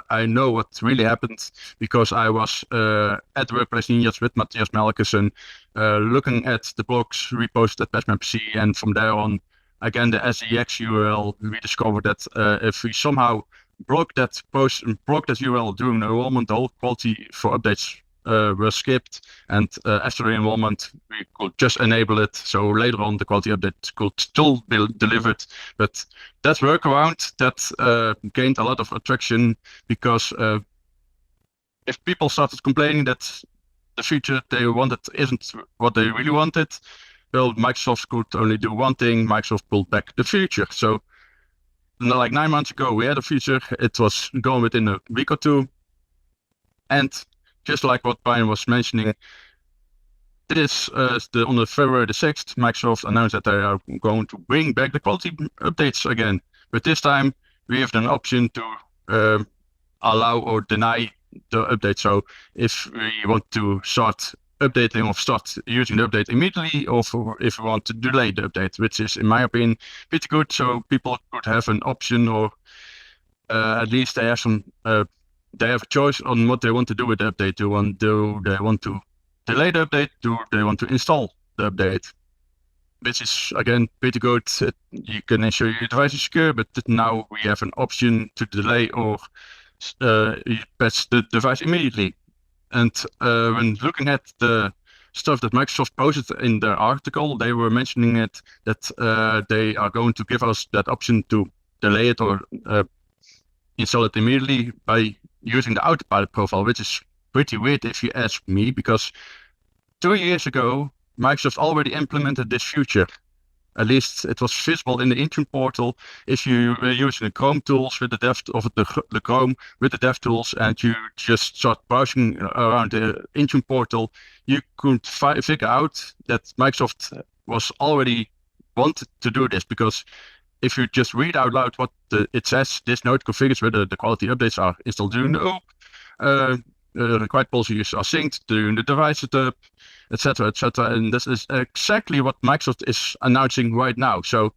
I know what really happened because I was at Workplace Ninjas with Matthias Melkersen, looking at the blogs reposted at BestManPC, and from there on, again, the SDX URL, we discovered that if we somehow block that post and block that URL during the enrollment, the whole quality for updates were skipped, and after the enrollment we could just enable it, so later on the quality update could still be delivered. But that workaround that gained a lot of attraction because if people started complaining that the feature they wanted isn't what they really wanted, well, Microsoft could only do one thing. Microsoft pulled back the feature. So like 9 months ago we had a feature, it was gone within a week or two, and just like what Brian was mentioning, this on the February the 6th, Microsoft announced that they are going to bring back the quality updates again. But this time we have an option to allow or deny the update. So if we want to start updating or start using the update immediately, or if we want to delay the update, which is, in my opinion, pretty good. So people could have an option, or at least they have some. They have a choice on what they want to do with the update. Do they want to delay the update? Do they want to install the update? Which is, again, pretty good. You can ensure your device is secure, but now we have an option to delay or patch the device immediately. And when looking at the stuff that Microsoft posted in their article, they were mentioning it that they are going to give us that option to delay it or install it immediately by using the autopilot profile, which is pretty weird if you ask me, because 2 years ago, Microsoft already implemented this feature. At least it was visible in the Intune portal. If you were using the Chrome tools with the dev of the Chrome with the DevTools, and you just start browsing around the Intune portal, you could figure out that Microsoft was already wanted to do this, because if you just read out loud what it says, this node configures whether the quality updates are installed during the OOP, required policies are synced during the device setup, etc., etc. And this is exactly what Microsoft is announcing right now. So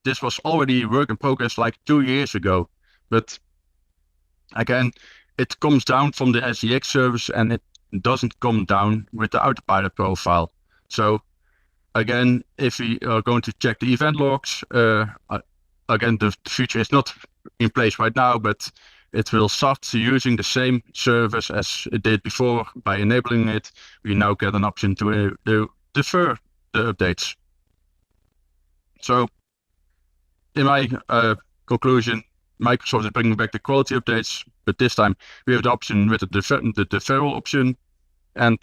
this was already work in progress like 2 years ago. But again, it comes down from the SDX service, and it doesn't come down with the autopilot profile. So again, if we are going to check the event logs, again, the feature is not in place right now, but it will start using the same service as it did before. By enabling it, we now get an option to defer the updates. So, in my conclusion, Microsoft is bringing back the quality updates, but this time we have the option with the deferral option, and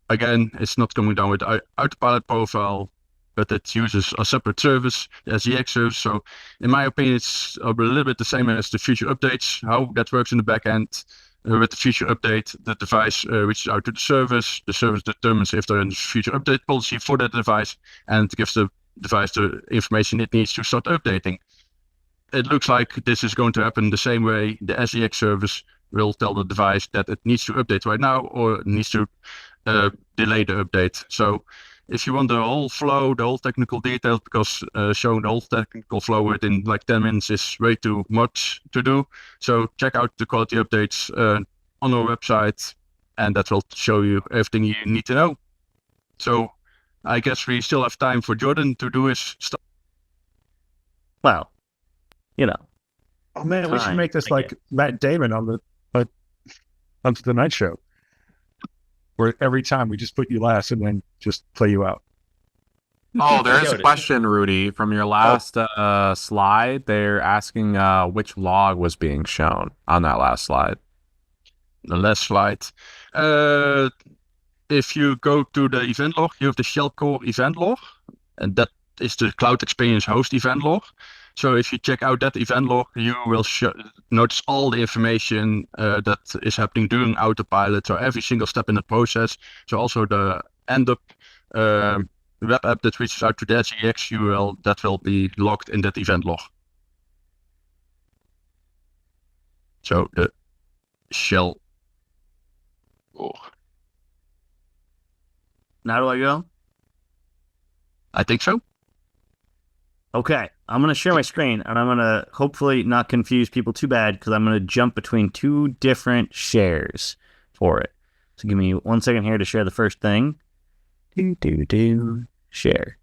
again, it's not coming down with the autopilot profile, but it uses a separate service, the SDX service. So in my opinion, it's a little bit the same as the feature updates, how that works in the back end. With the feature update, the device reaches out to the service determines if there is a feature update policy for that device, and gives the device the information it needs to start updating. It looks like this is going to happen the same way. The SDX service will tell the device that it needs to update right now, or it needs to delay the update. So if you want the whole flow, the whole technical details, because showing the whole technical flow within like 10 minutes is way too much to do. So check out the quality updates on our website, and that will show you everything you need to know. So I guess we still have time for Jordan to do his stuff. Well, you know. Oh man, we should Time, make this I like Matt Damon on the on the Tonight Show, where every time we just put you last and then just play you out. Oh, there's a Noted. question, Rudy, from your last slide. They're asking which log was being shown on that last slide. The last slide. If you go to the event log, you have the shell core event log, and that is the Cloud Experience host event log. So if you check out that event log, you will notice all the information that is happening during autopilot. So every single step in the process. So also the end up web app that reaches out to the SEX URL, that will be logged in that event log. So the shell core. Now do I go? I think so. Okay, I'm going to share my screen, and I'm going to hopefully not confuse people too bad, because I'm going to jump between two different shares for it. So give me 1 second here to share the first thing. Share.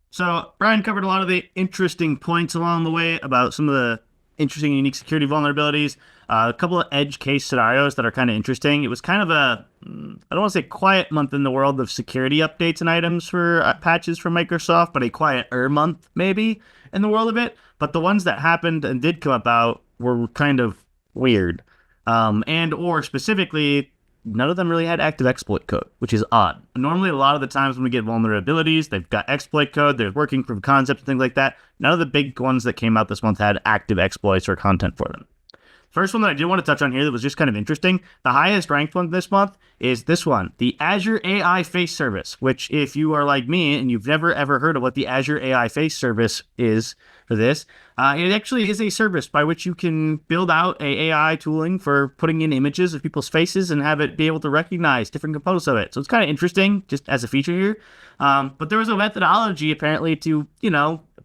So Brian covered a lot of the interesting points along the way about some of the interesting, unique security vulnerabilities. A couple of edge case scenarios that are kind of interesting. It was kind of a, I don't want to say quiet month in the world of security updates and items for patches from Microsoft, but a quieter month maybe in the world of it. But the ones that happened and did come about were kind of weird. And or specifically, none of them really had active exploit code, which is odd. Normally, a lot of the times when we get vulnerabilities, they've got exploit code, they're working proof of concept and things like that. None of the big ones that came out this month had active exploits or content for them. First one that I did want to touch on here that was just kind of interesting, the highest ranked one this month is this one, the Azure AI Face Service, which if you are like me and you've never ever heard of what the Azure AI Face Service is for this, it actually is a service by which you can build out a AI tooling for putting in images of people's faces and have it be able to recognize different components of it. So it's kind of interesting just as a feature here. But there was a methodology apparently to,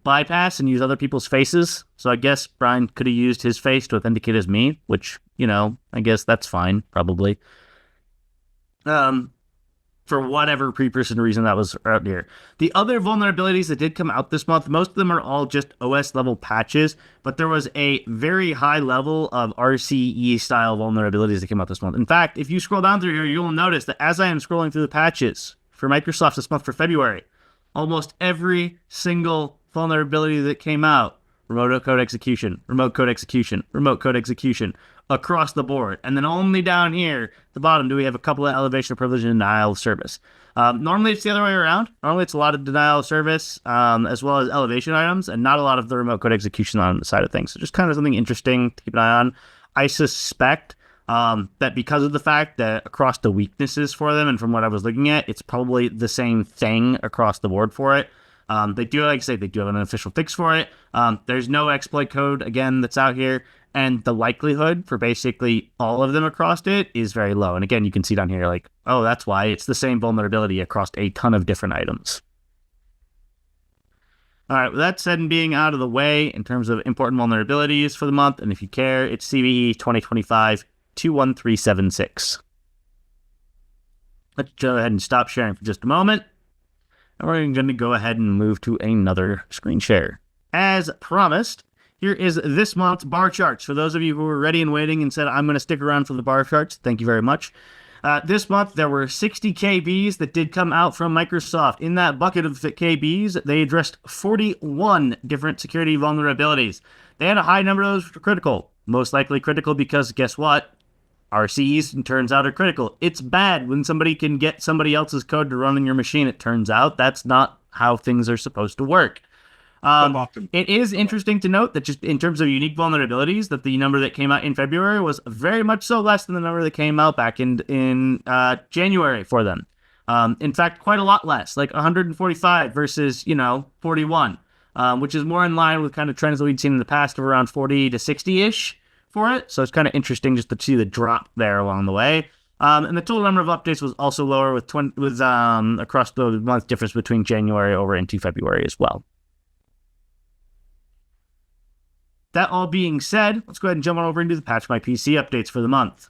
bypass and use other people's faces. So I guess Brian could have used his face to authenticate as me, which, I guess that's fine, probably. For whatever pre-person reason that was out here. The other vulnerabilities that did come out this month, most of them are all just OS level patches, but there was a very high level of RCE style vulnerabilities that came out this month. In fact, if you scroll down through here, you'll notice that as I am scrolling through the patches for Microsoft this month for February, almost every single vulnerability that came out, remote code execution, remote code execution, remote code execution, across the board. And then only down here, at the bottom, do we have a couple of elevation of privilege and denial of service. Normally it's the other way around. Normally it's a lot of denial of service, as well as elevation items, and not a lot of the remote code execution on the side of things. So just kind of something interesting to keep an eye on. I suspect that because of the fact that across the weaknesses for them, and from what I was looking at, it's probably the same thing across the board for it. They do, like I say, they do have an official fix for it. There's no exploit code, again, that's out here. And the likelihood for basically all of them across it is very low. And again, you can see down here, like, oh, that's why it's the same vulnerability across a ton of different items. All right, with that said and being out of the way in terms of important vulnerabilities for the month, and if you care, it's CVE 2025-21376. Let's go ahead and stop sharing for just a moment. And we're going to go ahead and move to another screen share. As promised, here is this month's bar charts. For those of you who were ready and waiting and said, I'm going to stick around for the bar charts, thank you very much. This month, there were 60 KBs that did come out from Microsoft. In that bucket of KBs, they addressed 41 different security vulnerabilities. They had a high number of those for critical. Most likely critical because, guess what? RCEs, it turns out, are critical. It's bad when somebody can get somebody else's code to run on your machine. It turns out that's not how things are supposed to work. It is interesting to note that just in terms of unique vulnerabilities, that the number that came out in February was very much so less than the number that came out back in January for them. In fact, quite a lot less, like 145 versus, 41, which is more in line with kind of trends that we'd seen in the past of around 40 to 60-ish for it. So it's kind of interesting just to see the drop there along the way. And the total number of updates was also lower with across the month difference between January over into February as well. That all being said, let's go ahead and jump on over into the Patch My PC updates for the month.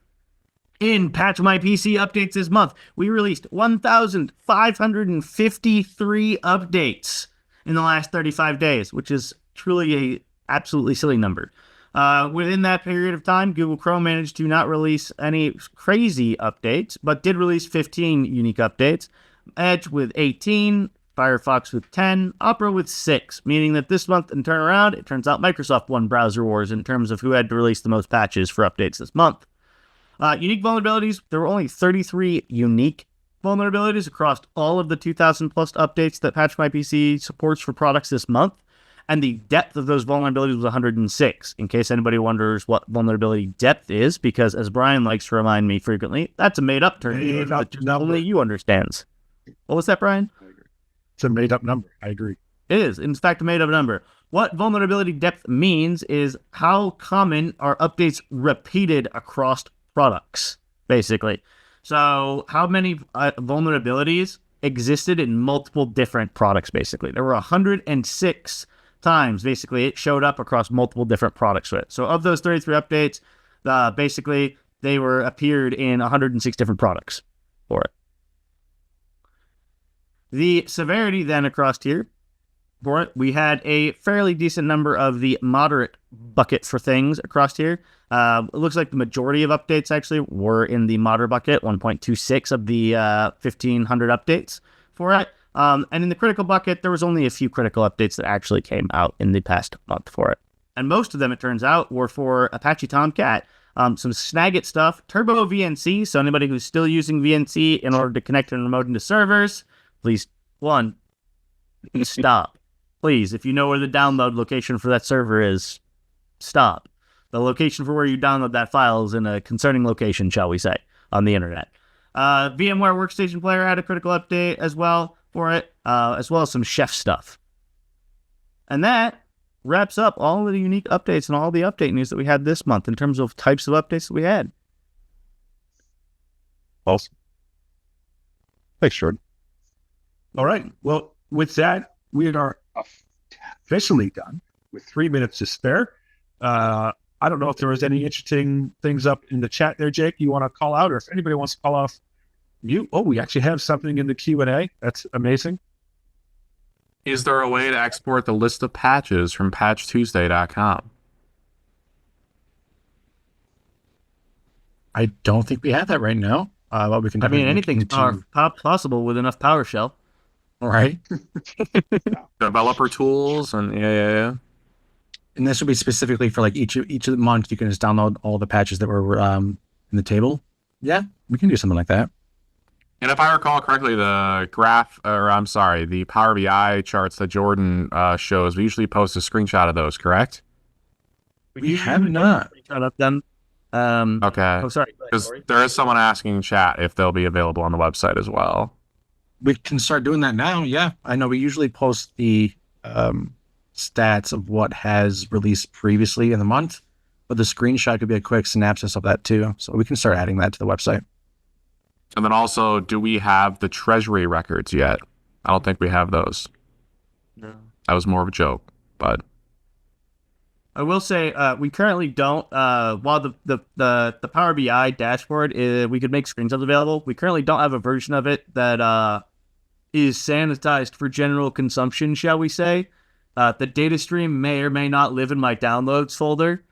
In Patch My PC updates this month, we released 1,553 updates in the last 35 days, which is truly a absolutely silly number. Within that period of time, Google Chrome managed to not release any crazy updates, but did release 15 unique updates. Edge with 18, Firefox with 10, Opera with 6, meaning that this month in turnaround, it turns out Microsoft won Browser Wars in terms of who had to release the most patches for updates this month. Unique vulnerabilities, there were only 33 unique vulnerabilities across all of the 2,000 plus updates that Patch My PC supports for products this month. And the depth of those vulnerabilities was 106, in case anybody wonders what vulnerability depth is, because as Brian likes to remind me frequently, that's a made-up term that only you understands. What was that, Brian? It's a made-up number. I agree. It is, in fact, a made-up number. What vulnerability depth means is how common are updates repeated across products, basically. So how many vulnerabilities existed in multiple different products, basically. There were 106 times, basically, it showed up across multiple different products. So of those 33 updates, basically, they appeared in 106 different products for it. The severity then across here, for it, we had a fairly decent number of the moderate bucket for things across here. It looks like the majority of updates actually were in the moderate bucket, 1.26 of the 1,500 updates for it. And in the critical bucket, there was only a few critical updates that actually came out in the past month for it. And most of them, it turns out, were for Apache Tomcat, some Snagit stuff, Turbo VNC, so anybody who's still using VNC in order to connect and remote into servers, please, stop. Please, if you know where the download location for that server is, stop. The location for where you download that file is in a concerning location, shall we say, on the internet. VMware Workstation Player had a critical update as well for it, as well as some Chef stuff. And that wraps up all of the unique updates and all the update news that we had this month in terms of types of updates that we had. Awesome. Thanks, Jordan. All right. Well, with that, we are officially done with 3 minutes to spare. I don't know if there was any interesting things up in the chat there, Jake, you want to call out, or if anybody wants to call off mute. Oh, we actually have something in the Q&A. That's amazing. Is there a way to export the list of patches from patchtuesday.com? I don't think we have that right now. But we can. I mean, definitely anything's look into- possible with enough PowerShell. right? Developer tools and yeah. And this would be specifically for like each of the months. You can just download all the patches that were in the table. Yeah, we can do something like that. And if I recall correctly, the the Power BI charts that Jordan shows, we usually post a screenshot of those, correct? We have not. Shut up, then. Okay. Oh, sorry. Because there is someone asking in chat if they'll be available on the website as well. We can start doing that now. Yeah, I know we usually post the stats of what has released previously in the month, but the screenshot could be a quick synopsis of that too. So we can start adding that to the website. And then also, do we have the treasury records yet? I don't think we have those. No. That was more of a joke, but I will say we currently don't. While the Power BI dashboard we could make screenshots available, we currently don't have a version of it that is sanitized for general consumption, shall we say. The data stream may or may not live in my downloads folder.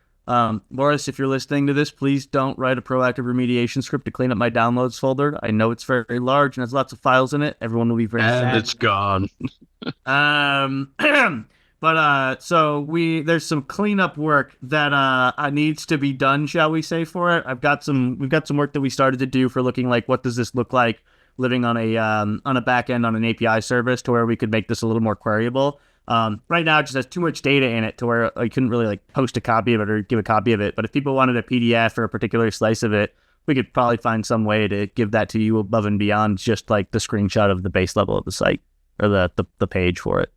Morris, if you're listening to this, please don't write a proactive remediation script to clean up my downloads folder. I know it's very large and has lots of files in it. Everyone will be very sad. And it's gone. But so there's some cleanup work that needs to be done, shall we say, for it. We've got some work that we started to do for looking like what does this look like living on a back end on an API service to where we could make this a little more queryable. Right now it just has too much data in it to where I couldn't really like post a copy of it or give a copy of it. But if people wanted a PDF or a particular slice of it, we could probably find some way to give that to you above and beyond just like the screenshot of the base level of the site or the page for it.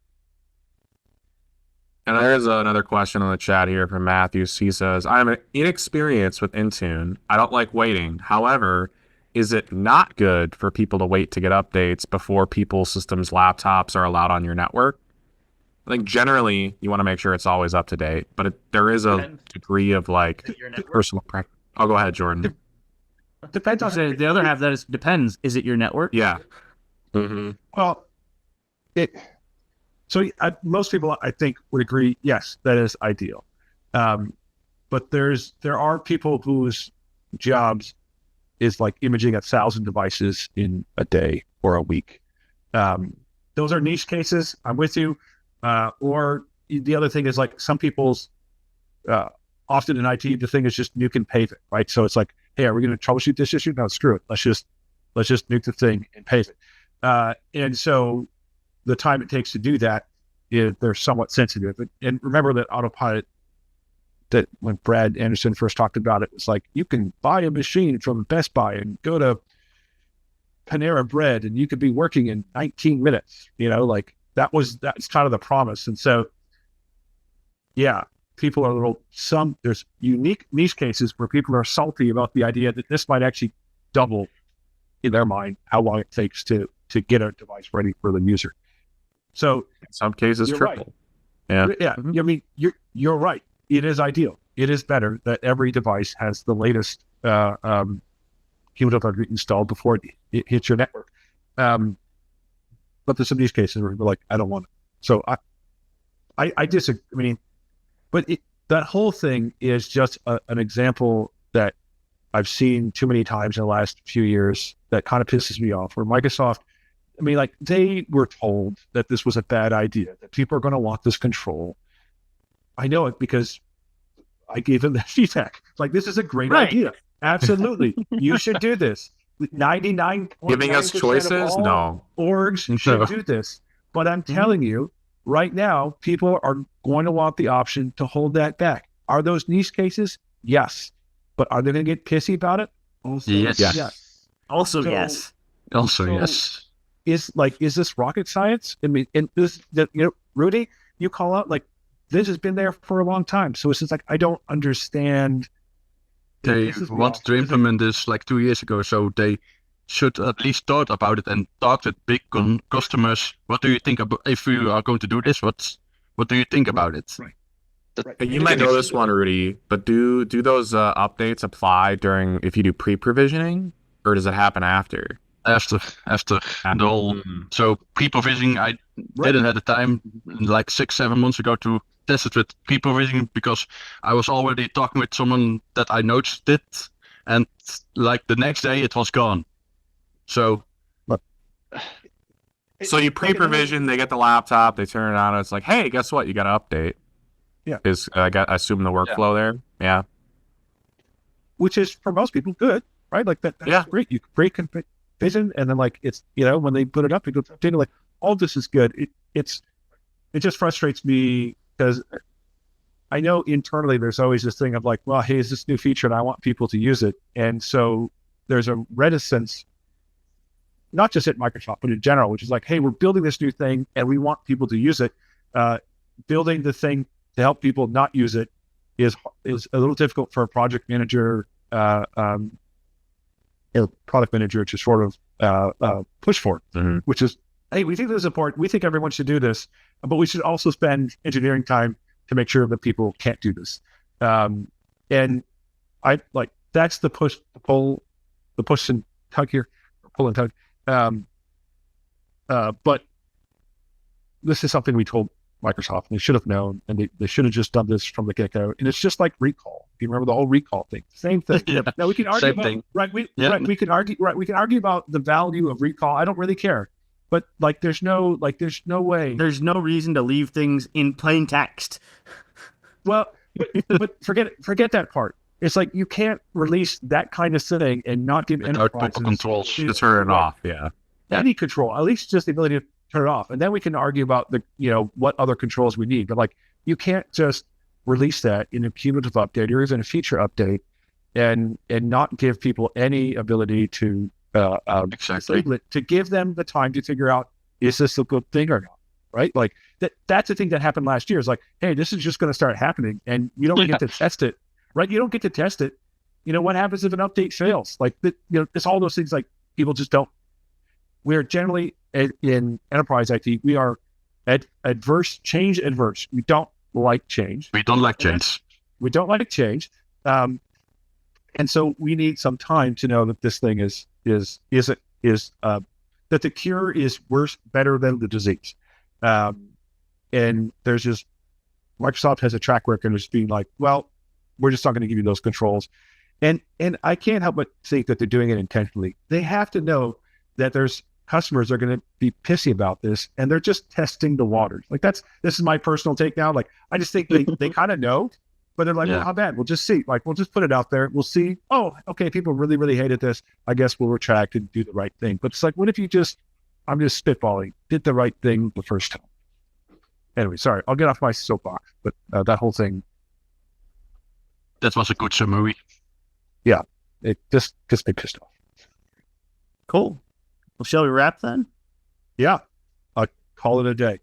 And there's another question on the chat here from Matthew. He says, I'm inexperienced with Intune. I don't like waiting. However, is it not good for people to wait to get updates before people's systems, laptops are allowed on your network? I think generally you want to make sure it's always up to date, but there is a degree of like personal preference. I'll go ahead, Jordan. Depends on So the other half of that is depends. Is it your network? Yeah. Well, most people I think would agree. Yes, that is ideal. But there are people whose jobs is like imaging 1,000 devices in a day or a week. Those are niche cases. I'm with you. Or the other thing is like some people's, often in IT, the thing is just nuke and pave it, right? So it's like, hey, are we going to troubleshoot this issue? No, screw it. Let's just nuke the thing and pave it. And so the time it takes to do that, they're somewhat sensitive. And remember that Autopilot, that when Brad Anderson first talked about it, was like, you can buy a machine from Best Buy and go to Panera Bread and you could be working in 19 minutes, like that's kind of the promise. And so, yeah, people are there's unique niche cases where people are salty about the idea that this might actually double in their mind how long it takes to get a device ready for the user. So in some cases, you're triple. right. Yeah. I mean, you're right. It is ideal. It is better that every device has the latest cumulative installed before it hits your network. But there's some of these cases where people are like, I don't want it. So I disagree. I mean, but that whole thing is just an example that I've seen too many times in the last few years that kind of pisses me off, where Microsoft, I mean, like they were told that this was a bad idea, that people are going to want this control. I know it because I gave them that feedback. Like, this is a great idea. Absolutely. You should do this. 99. Giving us choices? No. Orgs should do this. But I'm telling you, right now, people are going to want the option to hold that back. Are those niche cases? Yes. But are they going to get pissy about it? Also, Yes. Also, So- yes. Also, So- yes. Is this rocket science? I mean, and Rudy, you call out like this has been there for a long time. So it's just like, I don't understand. They This is wanted to wrong. implement this like 2 years ago, so they should at least thought about it and talked with big customers. What do you think about if you are going to do this? What do you think about it? Right. You might know this one, Rudy, but do those updates apply during if you do pre-provisioning, or does it happen after? After the whole, so pre-provisioning, I didn't have the time like 6-7 months ago to test it with pre-provisioning because I was already talking with someone that I noticed it, and like the next day it was gone. So So you pre-provision, they get the laptop, they turn it on, and it's like, hey, guess what? You got an update. Yeah. Is I assume the workflow there. Yeah. Which is for most people good, right? Like that's Yeah. great. You pre-vision, and then like it's when they put it up, it goes updated. Like all this is good. It just frustrates me because I know internally there's always this thing of like, well, hey, is this new feature and I want people to use it, and so there's a reticence, not just at Microsoft but in general, which is like, hey, we're building this new thing and we want people to use it. Building the thing to help people not use it is a little difficult for a project manager, product manager to sort of push for, which is, hey, we think this is important. We think everyone should do this, but we should also spend engineering time to make sure that people can't do this. And I like that's the push, the push and tug here, pull and tug. But this is something we told Microsoft, and they should have known, and they should have just done this from the get-go. And it's just like recall. Do you remember the whole recall thing? Same thing. Yeah. Now we can argue Same about, thing. right? We can argue about the value of recall. I don't really care, but like, there's no way. There's no reason to leave things in plain text. Well, but forget that part. It's like you can't release that kind of thing and not give Without proper enterprises controls. To turn it off. Yeah. any control, at least just the ability to turn it off. And then we can argue about what other controls we need. But like, you can't just release that in a cumulative update or even a feature update and not give people any ability to Exactly. disable it, to give them the time to figure out, is this a good thing or not? Right? Like that's the thing that happened last year. Is like, hey, this is just going to start happening and you don't get to test it, right? You don't get to test it what happens if an update fails? Like, it's all those things. Like, people just don't. We're generally in enterprise IT. We are change adverse. We don't like change. We don't like change. We don't like change. And so we need some time to know that this thing is that the cure is better than the disease. And there's just, Microsoft has a track record of just being like, well, we're just not going to give you those controls. And I can't help but think that they're doing it intentionally. They have to know that there's customers are going to be pissy about this, and they're just testing the waters. Like, this is my personal take now. Like, I just think they kind of know, but they're like, well, how bad? We'll just see. Like, we'll just put it out there. We'll see. Oh, okay, people really, really hated this. I guess we'll retract and do the right thing. But it's like, what if you I'm just spitballing, did the right thing the first time? Anyway, sorry, I'll get off my soapbox, but that whole thing. That was a good summary. Yeah, it just gets me pissed off. Cool. Well, shall we wrap then? Yeah, I'll call it a day.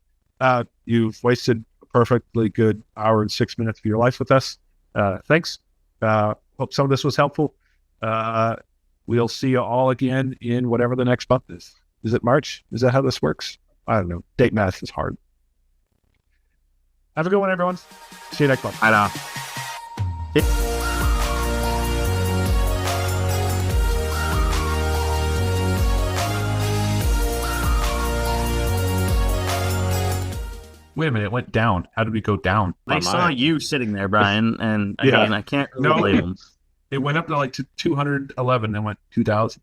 You've wasted a perfectly good hour and 6 minutes of your life with us. Thanks. Hope some of this was helpful. We'll see you all again in whatever the next month is. Is it March? Is that how this works? I don't know. Date math is hard. Have a good one, everyone. See you next month. I know. Wait a minute, it went down. How did we go down? I saw you sitting there, Brian, and I Yeah. mean, I can't really blame them. It went up to like 211 and went 2,000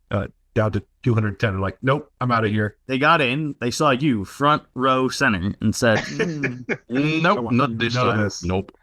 down to 210. Like, nope, I'm out of here. They got in, they saw you front row center and said, Nope, not this None of time. this. Nope.